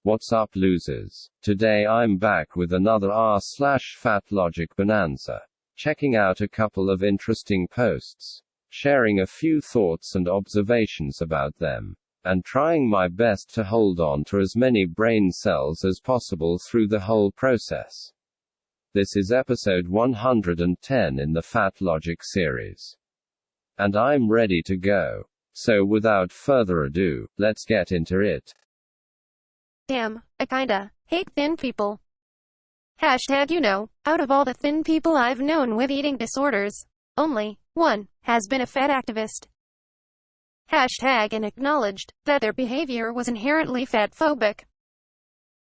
What's up, losers? Today I'm back with another r/fatlogic bonanza. Checking out a couple of interesting posts, sharing a few thoughts and observations about them, and trying my best to hold on to as many brain cells as possible through the whole process. This is episode 110 in the fatlogic series. And I'm ready to go. So without further ado, let's get into it. Damn, I kinda hate thin people. Hashtag out of all the thin people I've known with eating disorders, only one has been a fat activist. Hashtag and acknowledged that their behavior was inherently fatphobic.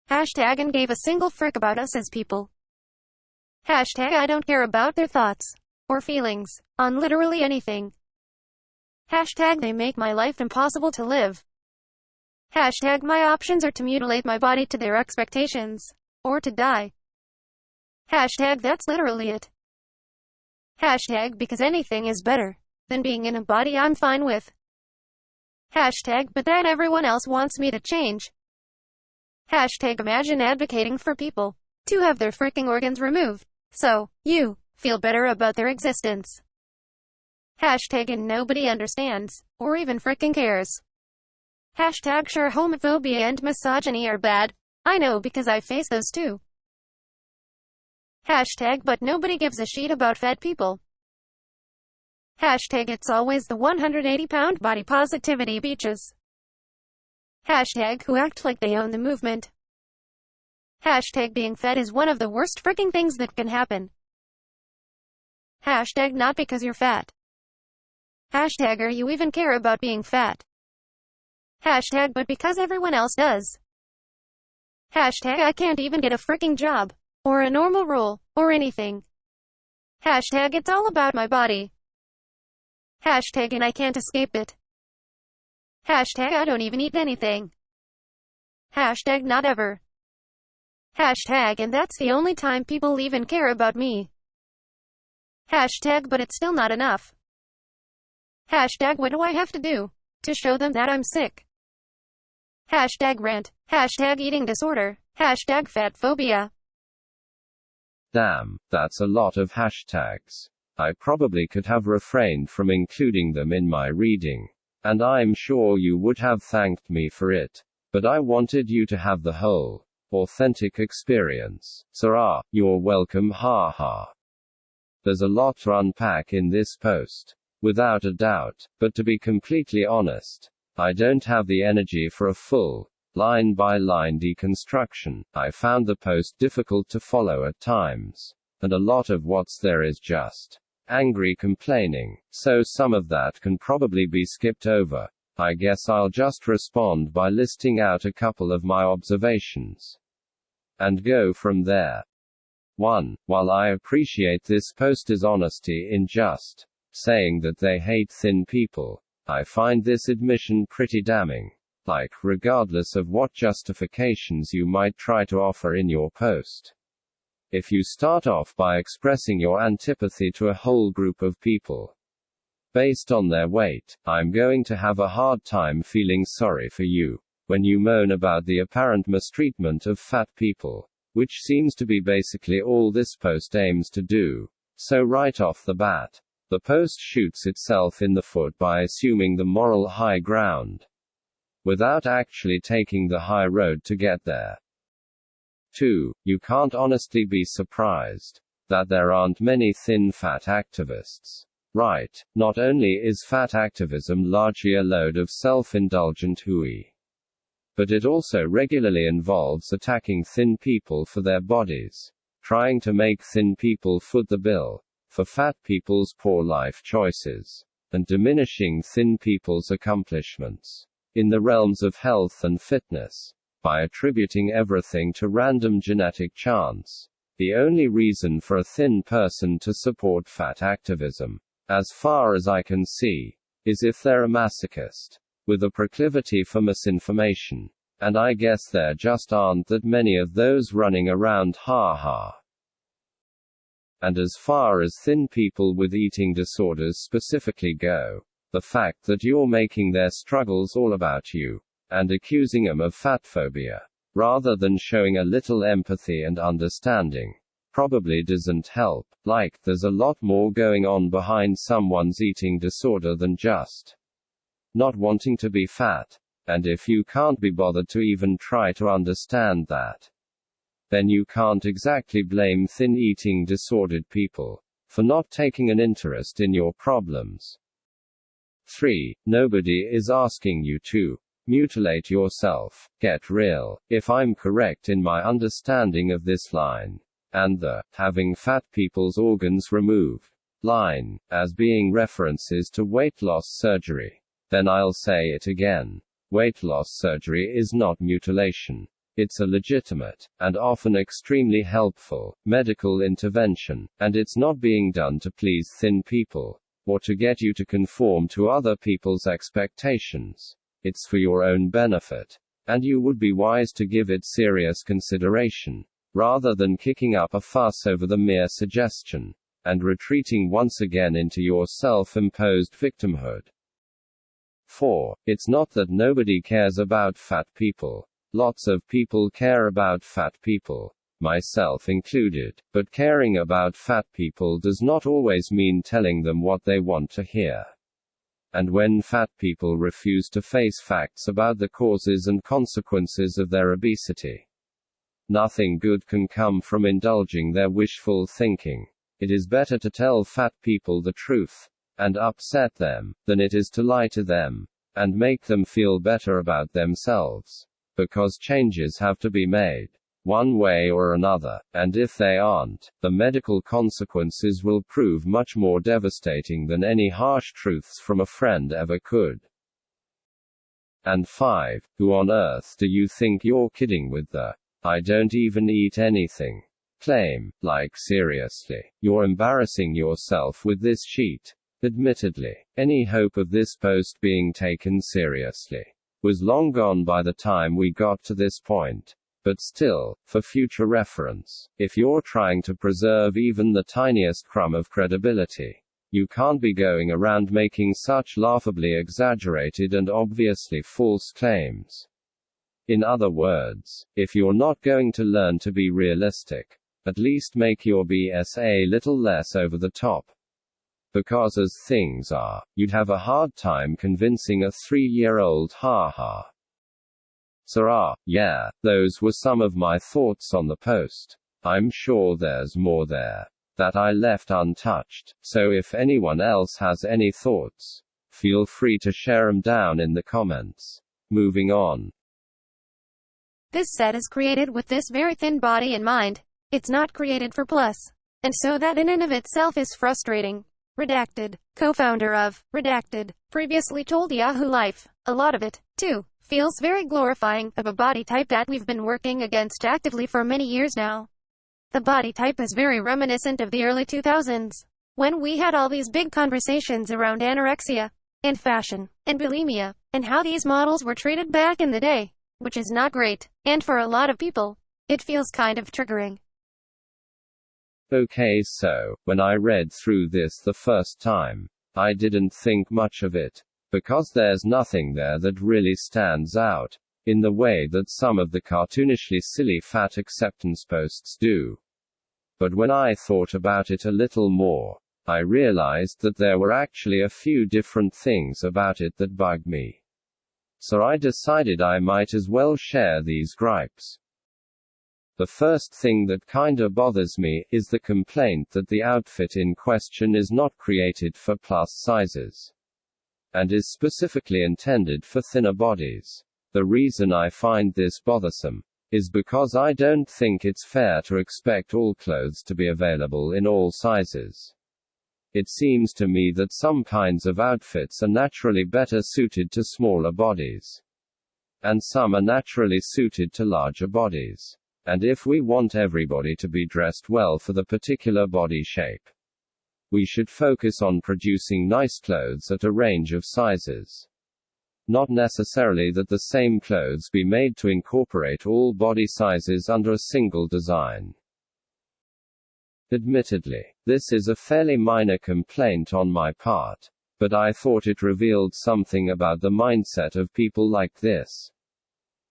Hashtag and gave a single frick about us as people. Hashtag I don't care about their thoughts or feelings on literally anything. Hashtag they make my life impossible to live. Hashtag my options are to mutilate my body to their expectations, or to die. Hashtag that's literally it. Hashtag because anything is better than being in a body I'm fine with. Hashtag but that everyone else wants me to change. Hashtag imagine advocating for people to have their freaking organs removed, so you feel better about their existence. Hashtag and nobody understands, or even freaking cares. Hashtag sure homophobia and misogyny are bad. I know because I face those too. Hashtag but nobody gives a shit about fat people. Hashtag it's always the 180-pound body positivity beaches. Hashtag who act like they own the movement. Hashtag being fat is one of the worst freaking things that can happen. Hashtag not because you're fat. Hashtag or you even care about being fat. Hashtag but because everyone else does. Hashtag I can't even get a freaking job, or a normal role, or anything. Hashtag it's all about my body. Hashtag and I can't escape it. Hashtag I don't even eat anything. Hashtag not ever. Hashtag and that's the only time people even care about me. Hashtag but it's still not enough. Hashtag what do I have to do to show them that I'm sick? Hashtag rant. Hashtag eating disorder. Hashtag fat phobia. Damn, that's a lot of hashtags. I probably could have refrained from including them in my reading, and I'm sure you would have thanked me for it. But I wanted you to have the whole, authentic experience. So you're welcome, haha. There's a lot to unpack in this post, without a doubt, but to be completely honest, I don't have the energy for a full, line-by-line deconstruction. I found the post difficult to follow at times, and a lot of what's there is just angry complaining, so some of that can probably be skipped over. I guess I'll just respond by listing out a couple of my observations, and go from there. 1. While I appreciate this poster's honesty in just saying that they hate thin people, I find this admission pretty damning. Like, regardless of what justifications you might try to offer in your post. If you start off by expressing your antipathy to a whole group of people based on their weight, I'm going to have a hard time feeling sorry for you when you moan about the apparent mistreatment of fat people, which seems to be basically all this post aims to do. So right off the bat, the post shoots itself in the foot by assuming the moral high ground, without actually taking the high road to get there. 2. You can't honestly be surprised that there aren't many thin fat activists. Right, not only is fat activism largely a load of self-indulgent hooey, but it also regularly involves attacking thin people for their bodies, trying to make thin people foot the bill for fat people's poor life choices, and diminishing thin people's accomplishments in the realms of health and fitness, by attributing everything to random genetic chance. The only reason for a thin person to support fat activism, as far as I can see, is if they're a masochist, with a proclivity for misinformation. And I guess there just aren't that many of those running around, haha. And as far as thin people with eating disorders specifically go, the fact that you're making their struggles all about you, and accusing them of fatphobia, rather than showing a little empathy and understanding, probably doesn't help. Like, there's a lot more going on behind someone's eating disorder than just not wanting to be fat. And if you can't be bothered to even try to understand that, then you can't exactly blame thin eating disordered people for not taking an interest in your problems. 3. Nobody is asking you to mutilate yourself. Get real. If I'm correct in my understanding of this line, and the having fat people's organs removed line, as being references to weight loss surgery, then I'll say it again. Weight loss surgery is not mutilation. It's a legitimate, and often extremely helpful, medical intervention, and it's not being done to please thin people, or to get you to conform to other people's expectations. It's for your own benefit, and you would be wise to give it serious consideration, rather than kicking up a fuss over the mere suggestion, and retreating once again into your self-imposed victimhood. 4. It's not that nobody cares about fat people. Lots of people care about fat people, myself included, but caring about fat people does not always mean telling them what they want to hear. And when fat people refuse to face facts about the causes and consequences of their obesity, nothing good can come from indulging their wishful thinking. It is better to tell fat people the truth, and upset them, than it is to lie to them, and make them feel better about themselves. Because changes have to be made, one way or another, and if they aren't, the medical consequences will prove much more devastating than any harsh truths from a friend ever could. And 5. Who on earth do you think you're kidding with the "I don't even eat anything" claim? Like, seriously, you're embarrassing yourself with this sheet. Admittedly, any hope of this post being taken seriously was long gone by the time we got to this point. But still, for future reference, if you're trying to preserve even the tiniest crumb of credibility, you can't be going around making such laughably exaggerated and obviously false claims. In other words, if you're not going to learn to be realistic, at least make your BS a little less over the top. Because as things are, you'd have a hard time convincing a 3-year-old haha. So yeah, those were some of my thoughts on the post. I'm sure there's more there that I left untouched, so if anyone else has any thoughts, feel free to share them down in the comments. Moving on. This set is created with this very thin body in mind. It's not created for plus. And so that in and of itself is frustrating. Redacted, co-founder of Redacted, previously told Yahoo Life, a lot of it, too, feels very glorifying of a body type that we've been working against actively for many years now. The body type is very reminiscent of the early 2000s, when we had all these big conversations around anorexia, and fashion, and bulimia, and how these models were treated back in the day, which is not great, and for a lot of people, it feels kind of triggering. Okay, so, when I read through this the first time, I didn't think much of it, because there's nothing there that really stands out, in the way that some of the cartoonishly silly fat acceptance posts do. But when I thought about it a little more, I realized that there were actually a few different things about it that bugged me. So I decided I might as well share these gripes. The first thing that kinda bothers me is the complaint that the outfit in question is not created for plus sizes, and is specifically intended for thinner bodies. The reason I find this bothersome is because I don't think it's fair to expect all clothes to be available in all sizes. It seems to me that some kinds of outfits are naturally better suited to smaller bodies, and some are naturally suited to larger bodies. And if we want everybody to be dressed well for the particular body shape, we should focus on producing nice clothes at a range of sizes. Not necessarily that the same clothes be made to incorporate all body sizes under a single design. Admittedly, this is a fairly minor complaint on my part, but I thought it revealed something about the mindset of people like this.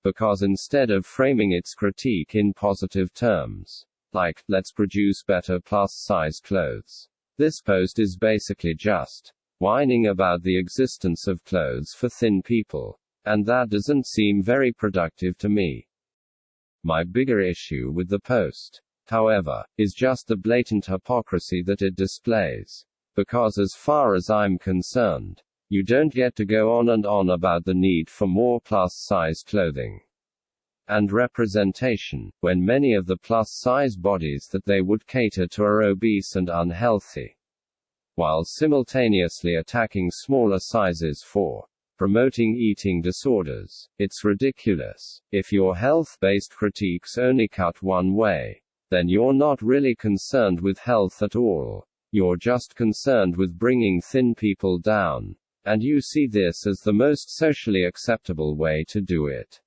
because instead of framing its critique in positive terms, like, let's produce better plus-size clothes, this post is basically just whining about the existence of clothes for thin people. And that doesn't seem very productive to me. My bigger issue with the post, however, is just the blatant hypocrisy that it displays. Because as far as I'm concerned, you don't get to go on and on about the need for more plus-size clothing and representation, when many of the plus-size bodies that they would cater to are obese and unhealthy, while simultaneously attacking smaller sizes for promoting eating disorders. It's ridiculous. If your health-based critiques only cut one way, then you're not really concerned with health at all. You're just concerned with bringing thin people down, and you see this as the most socially acceptable way to do it.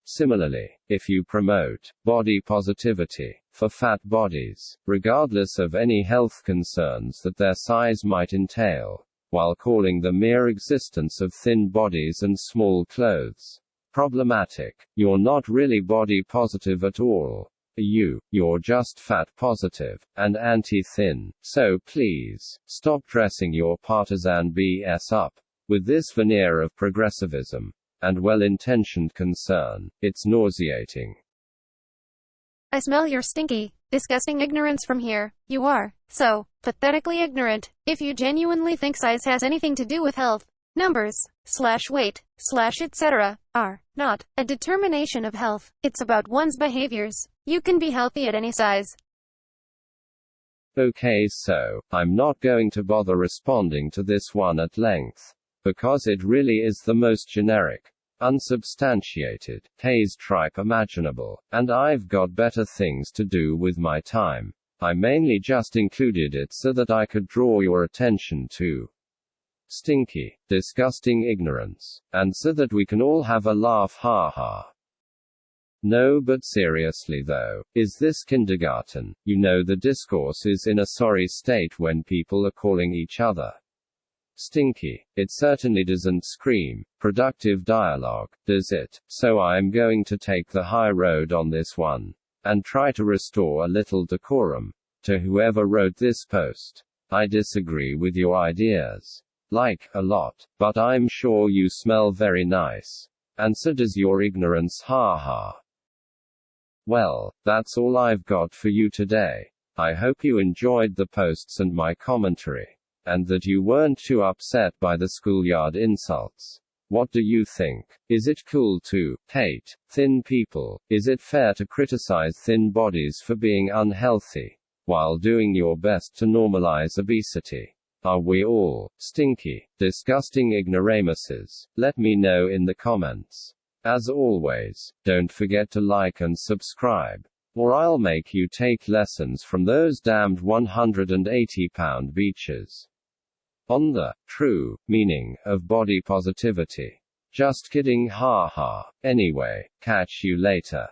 Similarly, if you promote body positivity for fat bodies, regardless of any health concerns that their size might entail, while calling the mere existence of thin bodies and small clothes problematic, you're not really body positive at all. You're just fat positive and anti-thin. So please, stop dressing your partisan BS up with this veneer of progressivism and well-intentioned concern. It's nauseating. I smell your stinky, disgusting ignorance from here. You are so pathetically ignorant. If you genuinely think size has anything to do with health, numbers, /weight, etc., are not a determination of health. It's about one's behaviors. You can be healthy at any size. Okay, so I'm not going to bother responding to this one at length, because it really is the most generic, unsubstantiated haze tripe imaginable, and I've got better things to do with my time. I mainly just included it so that I could draw your attention to STiNkY, disgusting ignorance, and so that we can all have a laugh, ha. No, but seriously though, is this kindergarten? You know the discourse is in a sorry state when people are calling each other STiNkY. It certainly doesn't scream productive dialogue, does it? So I'm going to take the high road on this one, and try to restore a little decorum to whoever wrote this post. I disagree with your ideas, like, a lot, but I'm sure you smell very nice. And so does your ignorance, ha. Well, that's all I've got for you today. I hope you enjoyed the posts and my commentary, and that you weren't too upset by the schoolyard insults. What do you think? Is it cool to hate thin people? Is it fair to criticize thin bodies for being unhealthy, while doing your best to normalize obesity? Are we all STiNkY, disgusting ignoramuses? Let me know in the comments. As always, don't forget to like and subscribe, or I'll make you take lessons from those damned 180-pound beaches on the true meaning of body positivity. Just kidding, ha. Anyway, catch you later.